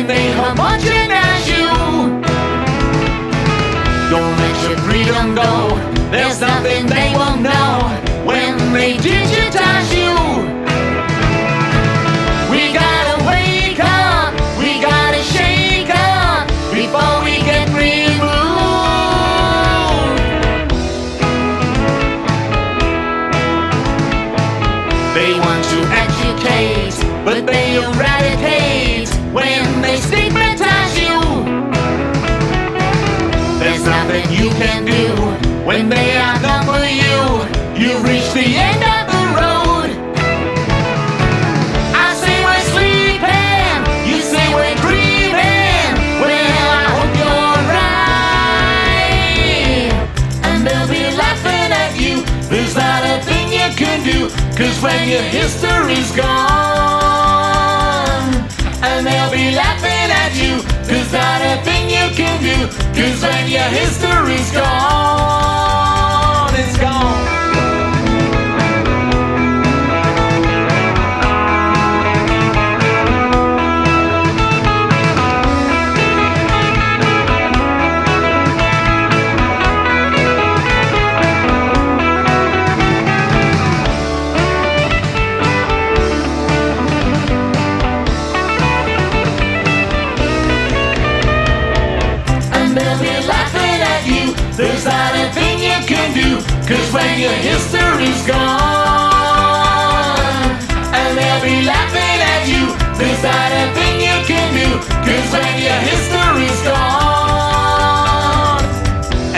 when they homogenize you. Don't let your freedom go. There's nothing they won't know when they digitize you. We gotta wake up, we gotta shake up before we get removed. They want to educate, but they eradicate when they stigmatize you. There's nothing you can do when they outnumber you. You've reached the end of the road. I say we're sleeping, you say we're dreaming. Well, I hope you're right. And they'll be laughing at you. There's not a thing you can do, 'cause when your history's gone. And they'll be laughing at you. There's not a thing you can do, 'cause when your history's gone, it's gone. They'll be laughing at you. There's not a thing you can do, 'cause when your history's gone. And they'll be laughing at you. There's not a thing you can do, 'cause when your history's gone.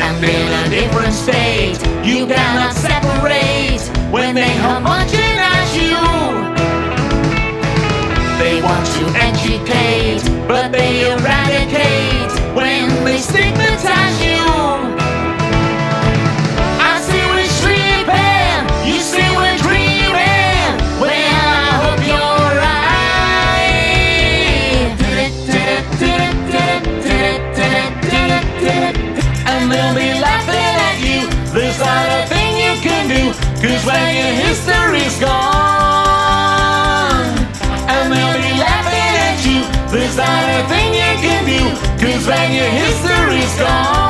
And in a different state, you cannot separate when they homogenize you. They want to educate, but they eradicate when they stigmatize you. I say we're sleeping, you say we're dreaming. Well, I hope you're right. And they'll be laughing at you. There's not a thing you can do, 'cause when your history's gone. And they'll be laughing at you. There's not a thing you can do, 'cause when your history's gone.